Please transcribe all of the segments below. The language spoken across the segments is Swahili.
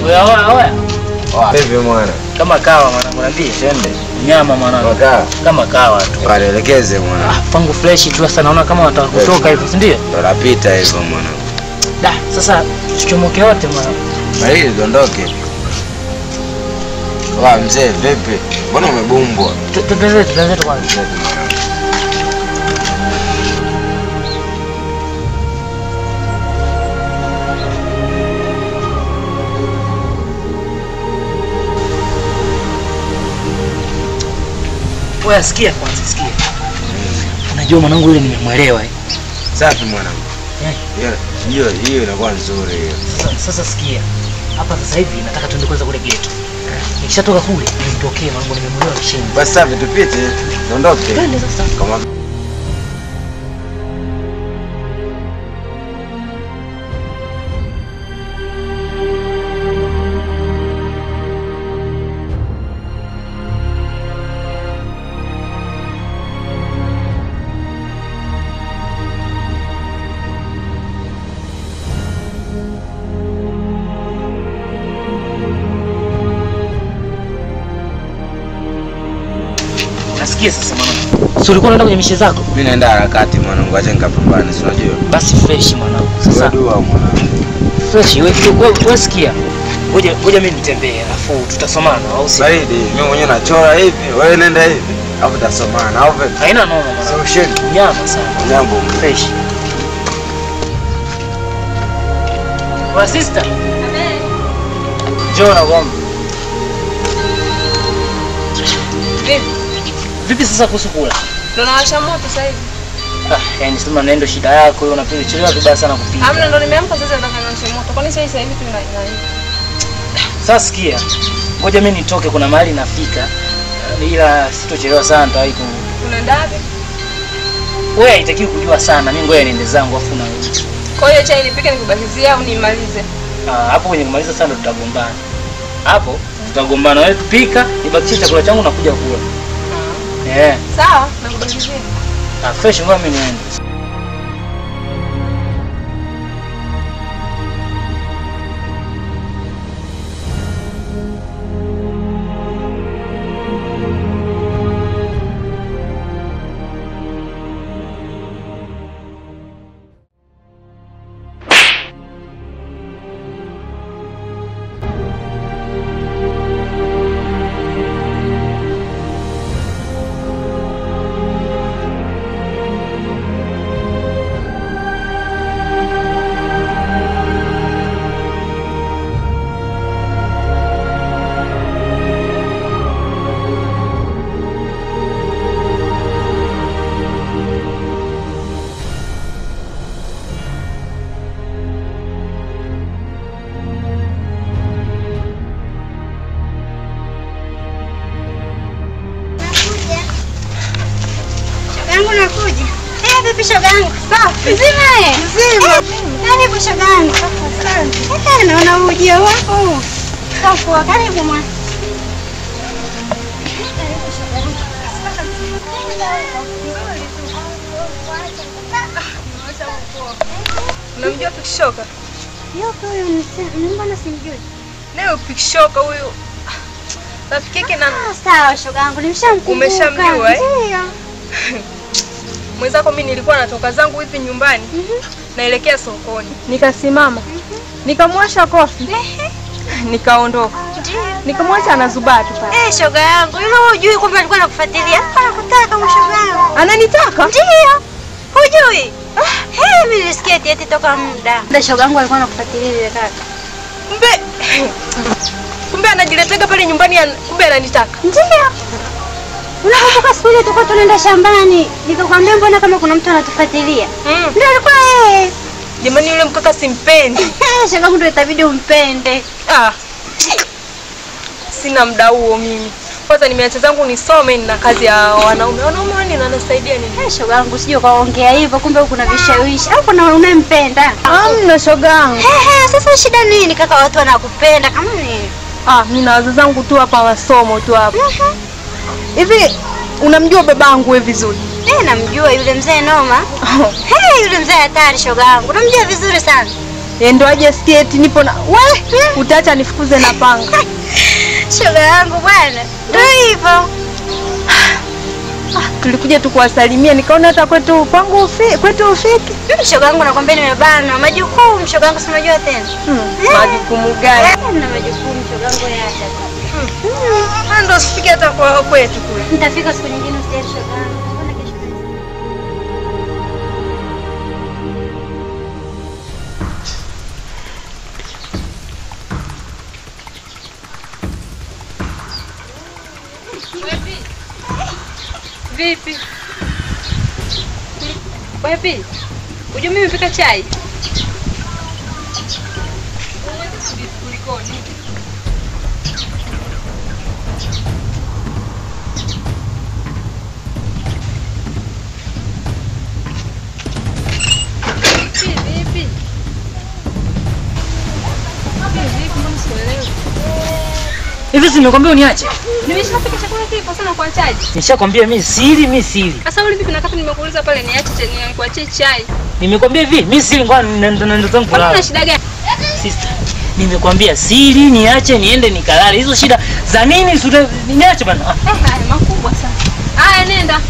Oya. Vipi mwana? Kama kawa mwanangu niambie. Twende. Nyama mwanangu. Kama kawa tu. Waelekeze mwana. Pangu fresh tu sasa naona kama wataka kutoka hivyo, si ndio? Tunapita hivyo mwana. Sasa tuchomoke wote mwanangu. Bali dondoke. Mzee vipi? Mbona umebumbwa? Tuanze kwanza. Wewe sikia kwanza, sikia. Unajua mwanangu yule nimemwelewa Safi mwanangu. Hiyo inakuwa nzuri hiyo. Sasa sikia. Hapa sasa hivi nataka tuende kwanza kule ghetto. Nikishatoka kule nitokee mwanangu nimemwelewa kishenzi. Basi safi tupite. Dondoke. Twende sasa. Kama Nasikia sasa mwanangu. Si ulikuwa unaenda kwenye mishe zako? Mimi naenda harakati mwanangu, acha nikapambane, si unajua. Basi fresh mwanangu. Sasa dua mwanangu. Fresh wewe sikia. Ngoja mimi nitembee alafu tutasomana au si? Zaidi mimi mwenyewe nachora hivi, wewe nenda hivi. Hapo tutasomana au vipi? Haina noma mwanangu. Solution. Nyama sana. Nyambo fresh. Wa sister. Njoo na gomba. Vipi sasa kuhusu kula? Tunawasha moto sasa hivi. Yaani sema nendo shida yako wewe unapiga chelewa vibaya sana kupika. Hamna ndo nimeamka sasa nataka niwashe moto. Kwani sasa hivi tuna Sasa sikia. Ngoja mimi nitoke kuna mahali nafika. Ila sitochelewa sana nitawahi ku. Unaenda wapi? Wewe haitakiwi kujua sana. Mimi ngoja niende zangu afu na wewe. Kwa hiyo chai nipike nikubakizie au nimalize? Hapo kwenye kumaliza sana ndo tutagombana. Hapo tutagombana wewe tupika, nibakishe chakula changu na kuja kula. Sawa, nakubakizia. Fresh ngoja mimi niende. Nakuja. Vipi shogangu? Safi. Mzima Mzima. Karibu shogangu. Asante. Naona ujio wako. Safi, karibu mwana. Karibu shogangu. Unamjua Pikishoka? Yuko huyo mbona simjui? Leo Pikishoka huyo. Rafiki yake na sawa shogangu, nimeshamkumbuka. Umeshamjua Ndio. Mwenzako mimi nilikuwa natoka zangu hivi nyumbani. Naelekea sokoni. Nikasimama. Nikamwasha kofi. Nikaondoka. Nikamwacha anazubaa tu pale. Shoga yangu, yule hujui kwamba alikuwa anakufuatilia. Anakutaka mshogangu. Ananitaka? Ndio. Hujui? Mimi nisikia eti toka muda. Ndio shogangu alikuwa anakufuatilia ile kaka. Kumbe anajiletega pale nyumbani kumbe ananitaka. Ndio. Unakumbuka siku ile tulikuwa tunaenda shambani, nikakwambia mbona kama kuna mtu anatufuatilia? Ndio alikuwa yeye. Jamani yule mkaka simpendi. Shogangu ndio itabidi umpende. Sina muda huo mimi. Kwanza nimeacha zangu nisome na kazi ya wanaume. Wanaume wani wanasaidia nini? Shogangu sije kaongea hivyo kumbe huko kuna vishawishi. Au kuna unayempenda? Hamna shogangu. Sasa shida nini kaka watu wanakupenda kama nini? Mimi na wazazi wangu tu hapa wasomo tu hapa. Hivi unamjua babangu wewe vizuri? Namjua yule mzee noma. Yule mzee hatari shogangu. Unamjua vizuri sana. Ndo aje sketi nipo na utaacha nifukuze na panga. Shoga yangu bwana. Ndio hivyo. Tulikuja tu kuwasalimia nikaona hata kwetu ufiki. Shoga yangu nakwambia nimebana majukumu shoga yangu si unajua tena. Majukumu gani? Na majukumu shoga yangu yaacha. Ndio usifike hata kwa kwetu kule. Nitafika siku nyingine usijali shoga yangu. Mbona kesho? Vipi? Wapi? Uje mimi mpika chai. Kulikoni? Vipi? Hivi si nimekwambia uniache? Nimeshapika chakula kipo sana kwa chaji. Nishakwambia mimi siri. Sasa uli vipi nakati nimekuuliza pale niache chenye kuachie chai. Nimekwambia hivi, mimi siri ngoja nenda zangu kulala. Kuna shida gani? Sister, nimekwambia siri niache niende nikalale. Hizo shida za nini? Niache bana. Haya makubwa sana. Haya nenda.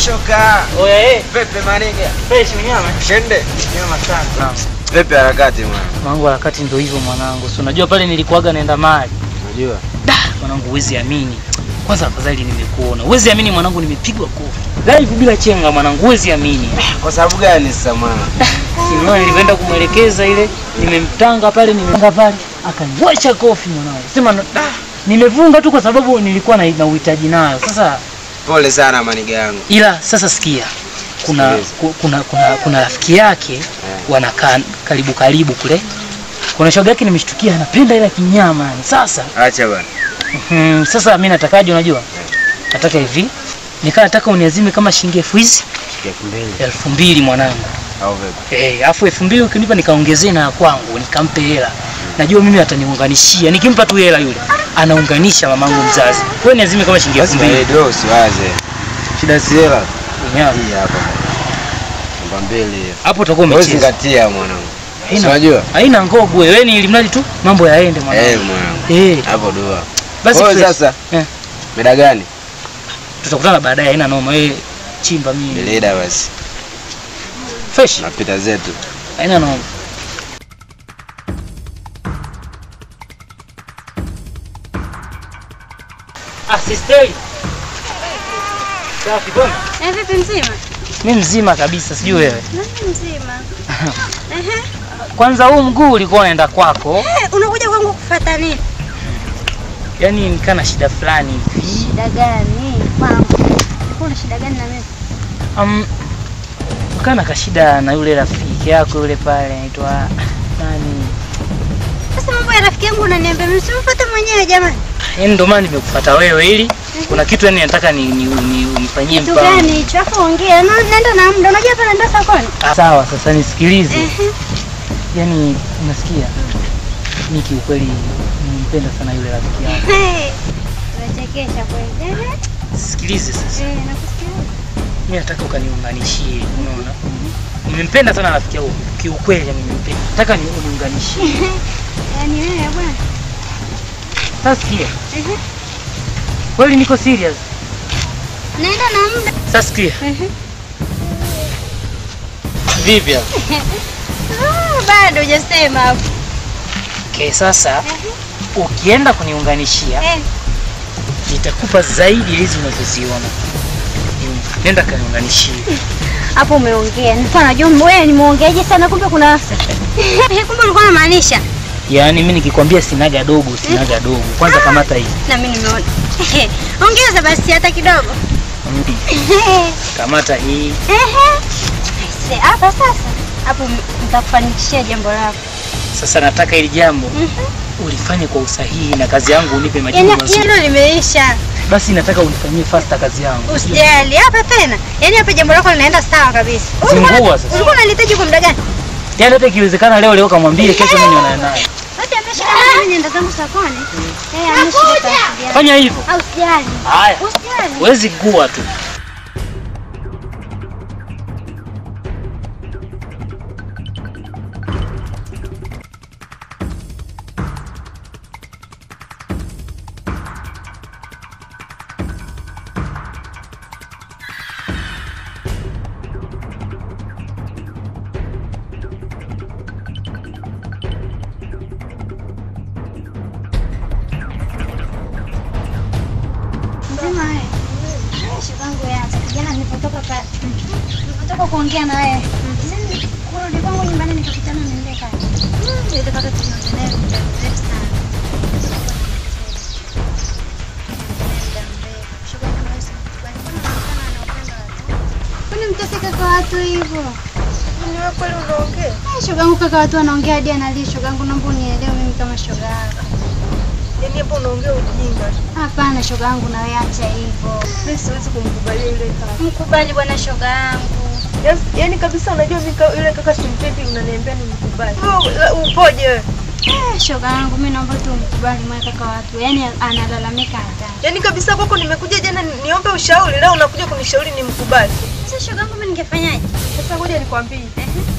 Shoka. Oya Pepe maniga. fresh mnyama. Shende. Nyama sana. Naam. Pepe harakati mwana. Mwanangu harakati ndio hivyo mwanangu. Si unajua pale nilikuaga naenda mali. Unajua? Mwanangu huwezi amini. Kwanza afadhali nimekuona. Huwezi amini mwanangu nimepigwa kofi. Live bila chenga mwanangu huwezi amini. Kwa sababu gani sasa mwana? Simona nilikwenda kumwelekeza ile, nimemtanga pale akaniwasha kofi mwanangu. Sema nimevunga tu kwa sababu nilikuwa na uhitaji nayo. Sasa Pole sana maniga yangu. ila sasa sikia. Kuna rafiki yake wanakaa karibu kule. Kuna shoga yake nimeshtukia anapenda ila kinyama yani. Sasa Acha bana. Sasa mimi natakaje unajua? Nataka hivi. Nataka uniazime kama shilingi 1000 hizi. 2000 mwanangu. Au vipi? Afu 2000 ukinipa nikaongezee na kwangu, nikampe hela. Najua mimi ataniunganishia. Nikimpa tu hela yule, anaunganisha mamangu mzazi. Wewe niazime kama shilingi 2000. Basi ndio usiwaze. Shida si hela. Nyama. Hii hapa. Namba 2. Hapo utakuwa umecheza. Usizingatia mwanangu. Unajua? Haina ngogo wewe, ni ilimradi tu mambo yaende mwanangu. Mwanangu. Hapo dua. Basi sasa. Meda gani? Tutakutana baadaye, haina noma. Wewe chimba mimi. Beleda basi. Fresh. Napita zetu. Haina noma. Sister. Safi bwana. Vipi mzima? Mimi mzima kabisa, sijui wewe. Nani mzima? Kwanza huu mguu ulikuwa unaenda kwako. Unakuja kwangu kufuata nini? Yaani nikana shida fulani hivi. Shida gani? Kwangu. Kuna shida gani na mimi? Kana kashida na yule rafiki yako yule pale anaitwa nani? Sasa mambo ya rafiki yangu unaniambia mimi simfuate mwenyewe jamani. Ndio maana nimekufuata wewe ili kuna kitu yani nataka nifanyie mpango. Kitu gani hicho? Afu ongea. Nenda na muda. Unajua hapa naenda sokoni. Sawa, sasa nisikilize. Yaani unasikia? Mimi kiukweli nimpenda sana yule rafiki yangu. Unachekesha kweli. Sikilize sasa. Nakusikia. Mimi nataka ukaniunganishie, unaona? Nimempenda sana rafiki yangu. Kiukweli yani nimempenda. Nataka uniunganishie. Yaani wewe bwana. Sasa sikia. Kweli niko serious. Naenda na muda. Sasa sikia. Vipi hapo? Bado hujasema hapo. Okay, sasa ukienda kuniunganishia nitakupa zaidi hizi unazoziona. Nenda kaniunganishie. Hapo umeongea. Nilikuwa najua wewe ni muongeaji sana, kumbe kuna kumbe ulikuwa unamaanisha. Yaani mimi nikikwambia sinaga dogo. Kwanza kamata hii. Na mimi nimeona. Ongeza basi hata kidogo. Kamata hii. Hapa sasa. Hapo nitakufanikishia jambo lako. Sasa nataka ili jambo ulifanye kwa usahihi na kazi yangu unipe majibu mazuri. Hilo limeisha. Basi nataka unifanyie faster kazi yangu. Usijali hapa tena. Yaani hapa jambo lako linaenda sawa kabisa. Zingua sasa. Ulikuwa unalihitaji kwa muda gani? Yaani hata ikiwezekana leo kamwambie kesho mimi niona naye. Basi ameshika mimi nienda zangu sokoni. Ameshika. Fanya hivyo. Au usijali. Haya. Usijali. Huwezi kuwa tu. Nilipotoka kuongea na wewe. Kurudi kwangu nyumbani nikakutana na yule kaka. Yule kaka tunaongelea muda mrefu sana. Kwani mtaseka kwa watu hivyo? Ni wewe kweli unaongea? Shogangu kaka watu wanaongea hadi analia. Shogangu naomba unielewe mimi kama shoga yako. Yaani hapo unaongea ujinga. Hapana shogangu, na wewe acha hivyo. Mimi siwezi kumkubalia yule kaka. Mkubali bwana shogangu. Yaani kabisa unajua mimi yule kaka simpendi, unaniambia nimkubali. Wewe upoje wewe? Shogangu mimi naomba tu mkubali mwana kaka watu. Yaani analalamika hata. Yaani kabisa kwako nimekuja jana niombe ushauri, leo unakuja kunishauri nimkubali. Sasa shogangu mimi ningefanyaje? Sasa ngoja nikwambie.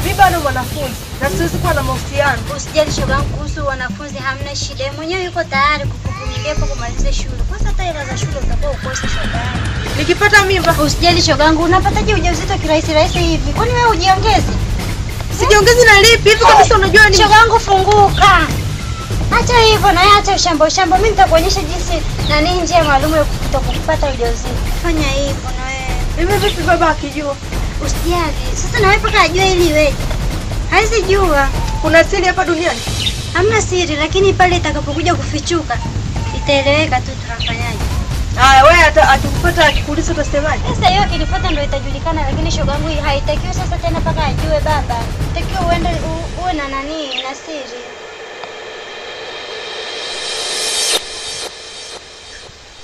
Mimi bado mwanafunzi na siwezi kuwa na mahusiano. Usijali shogangu, kuhusu wanafunzi hamna shida. Mwenyewe yuko tayari kukuvumilia kwa kumaliza shule. Kwanza hata hela za shule utakuwa ukose shogangu. Nikipata mimba, usijali shogangu, unapataje ujauzito kirahisi hivi? Kwani wewe ujiongeze? Sijiongezi na lipi hivi kabisa unajua ni shogangu, funguka. Acha hivyo na acha ushamba. Mimi nitakuonyesha jinsi na nini njia maalum ya kutokupata ujauzito. Fanya hivyo na wewe. Mimi vipi baba akijua? Usijali. Sasa na wewe paka ajue ili iweje? Haizi jua. Kuna siri hapa duniani? Hamna siri, lakini pale itakapokuja kufichuka itaeleweka tu tunafanyaje. Haya wewe hata atukupata akikuuliza utasemaje? Sasa hiyo kilifuata ndio itajulikana, lakini shogangu haitakiwi sasa tena paka ajue baba. Takiwa uende uwe na nani na siri.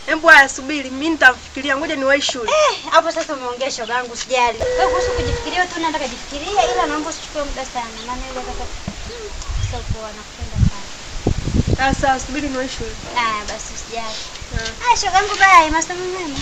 Hebu haya subiri, mimi nitafikiria, ngoja niwahi shule. Hapo sasa umeongea shogangu, usijali. Wewe kuhusu kujifikiria tu nataka kujifikiria, ila naomba usichukue muda sana. Maana yule kaka sasa anakupenda sana. Sasa subiri niwahi shule. Basi usijali. Shogangu bye, masomo mema.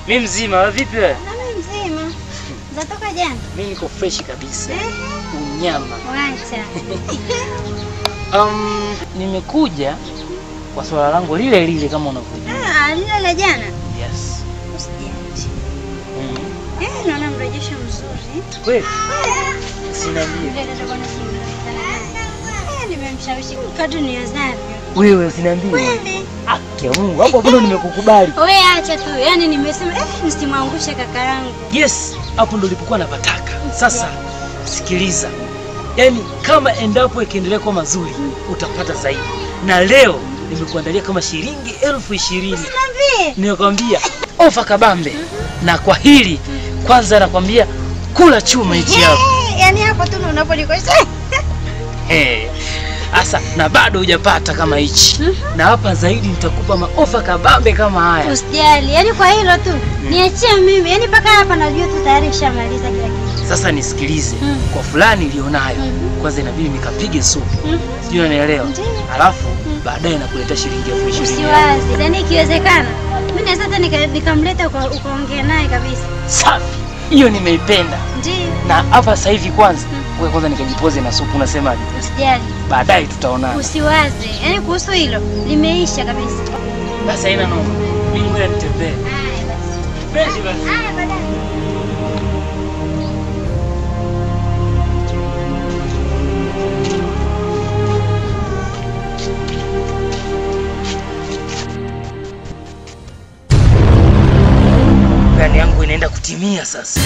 Mimi mzima, vipi wewe? Na mimi mzima. Zatoka jana? Mimi niko fresh kabisa. Unyama. Wacha. Nimekuja kwa swala langu lile kama unavyojua. Lile la jana? Yes. Usijali. Naona mrejesho mzuri. Kweli? Usiniambie. Nimemshawishi kadri niwezavyo. Wewe usiniambie. Kweli? Kia Mungu, hapo bado nimekukubali. Wewe acha tu. Yaani nimesema nisimwangushe kaka yangu. Yes, hapo ndo nilipokuwa napataka. Sasa sikiliza. Yaani kama endapo ikiendelea kwa mazuri, utapata zaidi. Na leo nimekuandalia kama shilingi 20,000. Usiniambie. Nimekwambia ofa kabambe. Na kwa hili kwanza nakwambia kula chuma hichi hapo. Yaani hapo tu unaponikosha. Asa na bado hujapata kama hichi. Na hapa zaidi nitakupa maofa kabambe kama haya. Usijali, yaani kwa hilo tu niachie mimi. Yaani paka hapa najua tu tayari nishamaliza kila kitu. Sasa nisikilize. Kwa fulani ilionayo, kwanza inabidi nikapige supu. Sijui unanielewa? Alafu baadaye nakuletea shilingi 20,000. Usiwazi. Yaani ikiwezekana mimi naweza hata nikamleta ukaongea naye kabisa. Safi. Hiyo nimeipenda. Ndio. Na hapa sasa hivi kwanza, wewe kwanza nikajipoze na supu, unasemaje? Usijali. Baadaye tutaonana. Usiwaze. Yaani kuhusu hilo limeisha kabisa. Basi haina noma. Mimi ngoja nitembee. Haya basi. Fresh basi. Haya baadaye. Plani yangu inaenda kutimia sasa.